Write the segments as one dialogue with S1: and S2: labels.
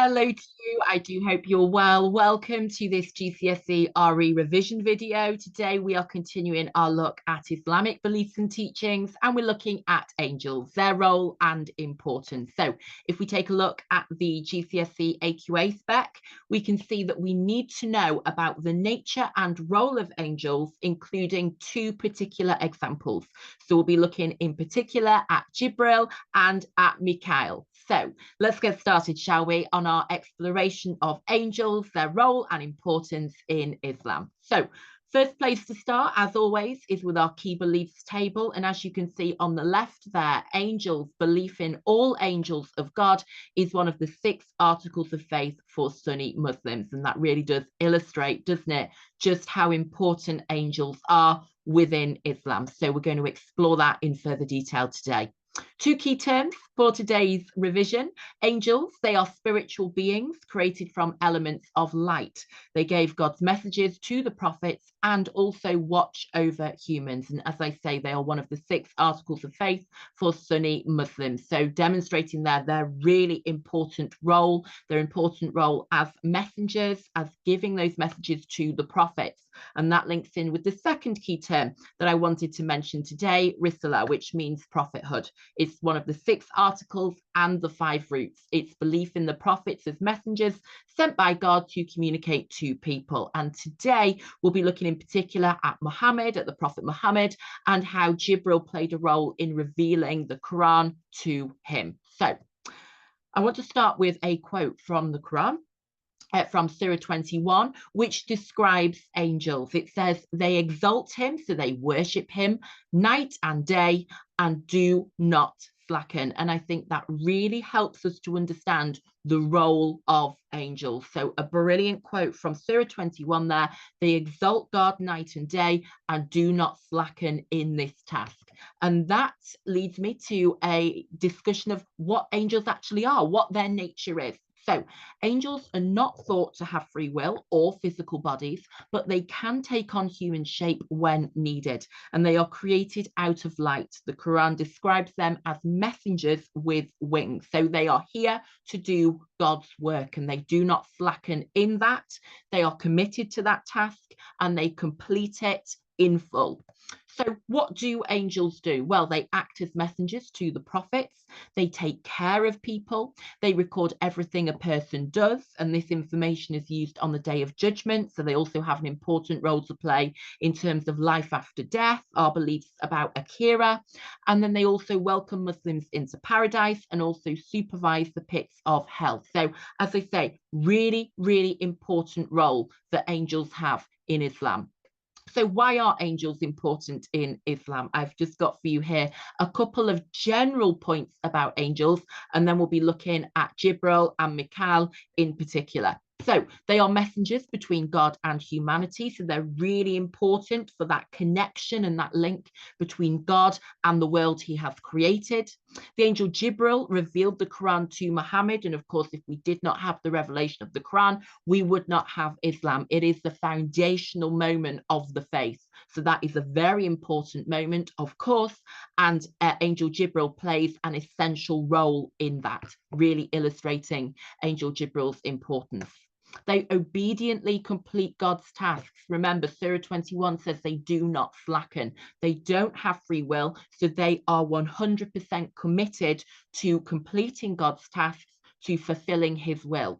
S1: Hello to you. I do hope you're well. Welcome to this GCSE RE revision video. Today we are continuing our look at Islamic beliefs and teachings, and we're looking at angels, their role and importance. So if we take a look at the GCSE AQA spec, we can see that we need to know about the nature and role of angels, including two particular examples. So we'll be looking in particular at Gibral and at Mikhail. So let's get started, shall we, on our exploration of angels, their role and importance in Islam. So first place to start, as always, is with our key beliefs table. And as you can see on the left there, angels, belief in all angels of God is one of the 6 articles of faith for Sunni Muslims. And that really does illustrate, doesn't it, just how important angels are within Islam. So we're going to explore that in further detail today. 2 key terms for today's revision. Angels, they are spiritual beings created from elements of light. They gave God's messages to the prophets and also watch over humans. And as I say, they are one of the 6 articles of faith for Sunni Muslims. So demonstrating their really important role, their important role as messengers, as giving those messages to the prophets. And that links in with the second key term that I wanted to mention today, Risala, which means prophethood. It's one of the 6 articles and the 5 roots. It's belief in the prophets as messengers sent by God to communicate to people. And today we'll be looking in particular at Muhammad, at the Prophet Muhammad, and how Jibril played a role in revealing the Quran to him. So I want to start with a quote from the Quran. From Surah 21, which describes angels. It says, they exalt him, so they worship him night and day and do not slacken. And I think that really helps us to understand the role of angels. So a brilliant quote from Surah 21 there, they exalt God night and day and do not slacken in this task. And that leads me to a discussion of what angels actually are, what their nature is. So angels are not thought to have free will or physical bodies, but they can take on human shape when needed, and they are created out of light. The Quran describes them as messengers with wings. So they are here to do God's work, and they do not slacken in that. They are committed to that task and they complete it in full. So what do angels do? Well, they act as messengers to the prophets. They take care of people. They record everything a person does, and this information is used on the Day of Judgment. So they also have an important role to play in terms of life after death, our beliefs about Akira. And then they also welcome Muslims into paradise and also supervise the pits of hell. So as I say, really, really important role that angels have in Islam. So why are angels important in Islam? I've just got for you here a couple of general points about angels, and then we'll be looking at Gibral and Mikhail in particular. So they are messengers between God and humanity. So they're really important for that connection and that link between God and the world he has created. The angel Jibril revealed the Quran to Muhammad. And of course, if we did not have the revelation of the Quran, we would not have Islam. It is the foundational moment of the faith. So that is a very important moment, of course. And angel Jibril plays an essential role in that, really illustrating angel Jibril's importance. They obediently complete God's tasks. Remember, Surah 21 says they do not slacken. They don't have free will, so they are 100% committed to completing God's tasks, to fulfilling his will.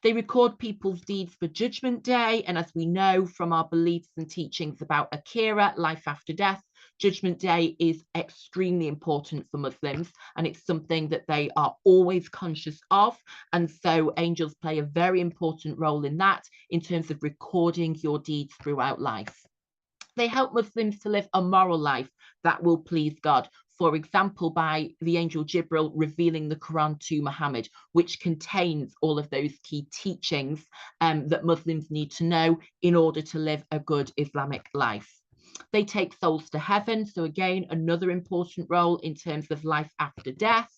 S1: They record people's deeds for Judgment Day. And as we know from our beliefs and teachings about Akira, life after death, Judgment Day is extremely important for Muslims, and it's something that they are always conscious of. And so angels play a very important role in that, in terms of recording your deeds throughout life. They help Muslims to live a moral life that will please God. For example, by the angel Jibril revealing the Quran to Muhammad, which contains all of those key teachings that Muslims need to know in order to live a good Islamic life. They take souls to heaven. So again, another important role in terms of life after death.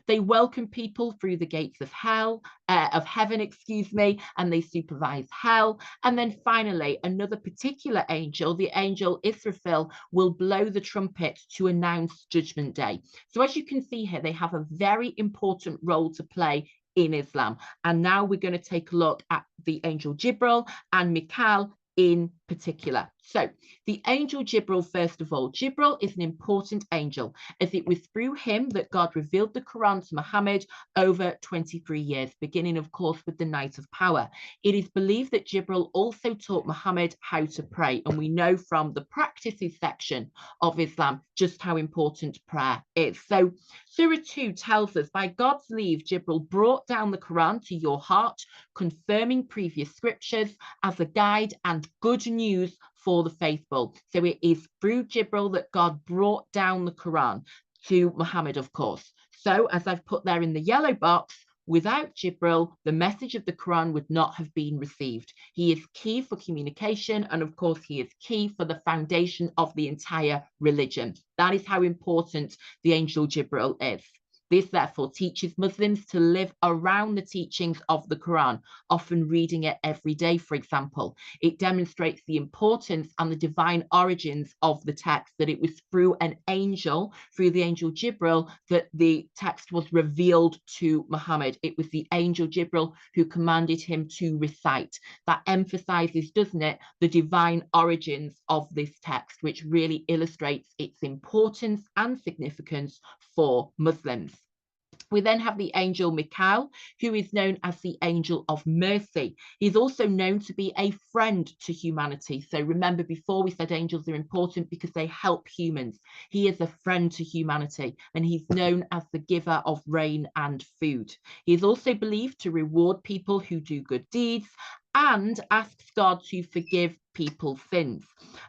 S1: They welcome people through the gates of heaven, and they supervise hell. And then finally, another particular angel, the angel Israfil, will blow the trumpet to announce Judgment Day. So as you can see here, they have a very important role to play in Islam. And now we're going to take a look at the angel Gibral and Mikhail in particular. So the angel Gibral, first of all, Gibral is an important angel, as it was through him that God revealed the Quran to Muhammad over 23 years, beginning, of course, with the Night of Power. It is believed that Gibral also taught Muhammad how to pray, and we know from the practices section of Islam just how important prayer is. So Surah 2 tells us, by God's leave, Gibral brought down the Quran to your heart, confirming previous scriptures as a guide and good news for the faithful. So it is through Gibral that God brought down the Quran to Muhammad, of course. So as I've put there in the yellow box, without Gibral, the message of the Quran would not have been received. He is key for communication, and of course, he is key for the foundation of the entire religion. That is how important the angel Gibral is. This therefore teaches Muslims to live around the teachings of the Quran, often reading it every day, for example. It demonstrates the importance and the divine origins of the text, that it was through an angel, through the angel Gibral, that the text was revealed to Muhammad. It was the angel Gibral who commanded him to recite. That emphasizes, doesn't it, the divine origins of this text, which really illustrates its importance and significance for Muslims. We then have the angel Mikhail, who is known as the angel of mercy. He's also known to be a friend to humanity. So remember, before we said angels are important because they help humans. He is a friend to humanity, and he's known as the giver of rain and food. He is also believed to reward people who do good deeds and asks God to forgive people's sins.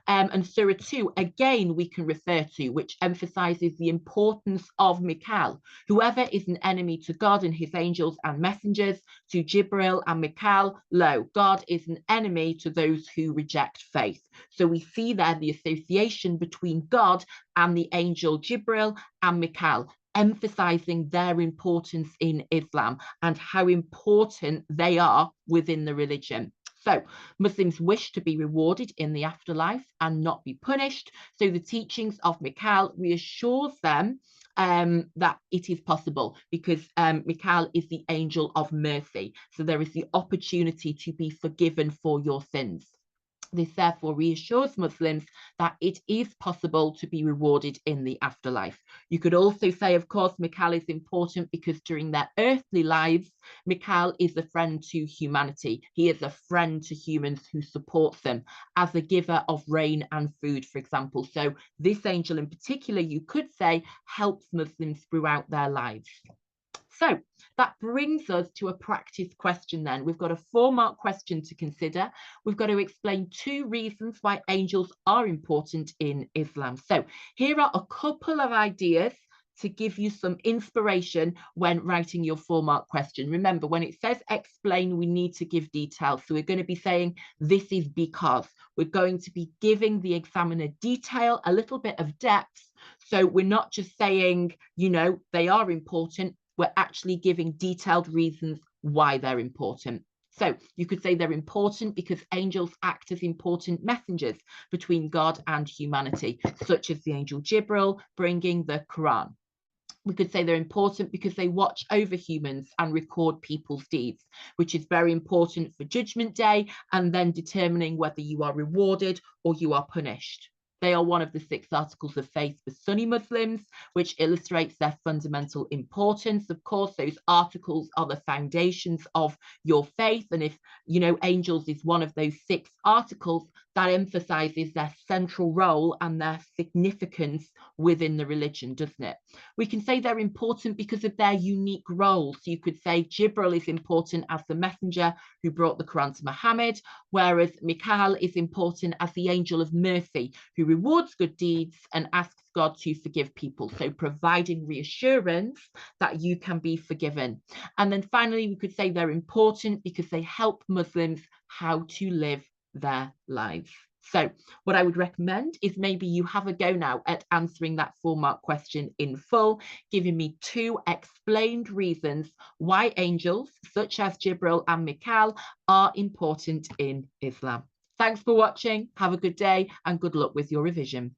S1: And Surah 2, again, we can refer to, which emphasizes the importance of Mikhail. Whoever is an enemy to God and his angels and messengers, to Gibral and Mikhail, lo, God is an enemy to those who reject faith. So we see there the association between God and the angel Gibral and Mikhail, emphasizing their importance in Islam and how important they are within the religion. So Muslims wish to be rewarded in the afterlife and not be punished. So the teachings of Mikhail reassures them that it is possible, because Mikhail is the angel of mercy. So there is the opportunity to be forgiven for your sins. This therefore reassures Muslims that it is possible to be rewarded in the afterlife. You could also say, of course, Mikhail is important because during their earthly lives, Mikhail is a friend to humanity. He is a friend to humans who supports them as a giver of rain and food, for example. So this angel in particular, you could say, helps Muslims throughout their lives. So that brings us to a practice question then. We've got a 4-mark question to consider. We've got to explain 2 reasons why angels are important in Islam. So here are a couple of ideas to give you some inspiration when writing your 4-mark question. Remember, when it says explain, we need to give details. So we're going to be saying this is because. We're going to be giving the examiner detail, a little bit of depth. So we're not just saying, you know, they are important. We're actually giving detailed reasons why they're important. So you could say they're important because angels act as important messengers between God and humanity, such as the angel Gibral bringing the Quran. We could say they're important because they watch over humans and record people's deeds, which is very important for Judgment Day and then determining whether you are rewarded or you are punished. They are one of the 6 articles of faith for Sunni Muslims, which illustrates their fundamental importance. Of course, those articles are the foundations of your faith. And if, you know, angels is one of those 6 articles, that emphasizes their central role and their significance within the religion, doesn't it? We can say they're important because of their unique role. So you could say Gibral is important as the messenger who brought the Quran to Muhammad, whereas Mikhail is important as the angel of mercy who rewards good deeds and asks God to forgive people. So providing reassurance that you can be forgiven. And then finally, we could say they're important because they help Muslims how to live their lives. So what I would recommend is maybe you have a go now at answering that 4-mark question in full, giving me 2 explained reasons why angels such as Gibral and Mikhail are important in Islam. Thanks for watching. Have a good day and good luck with your revision.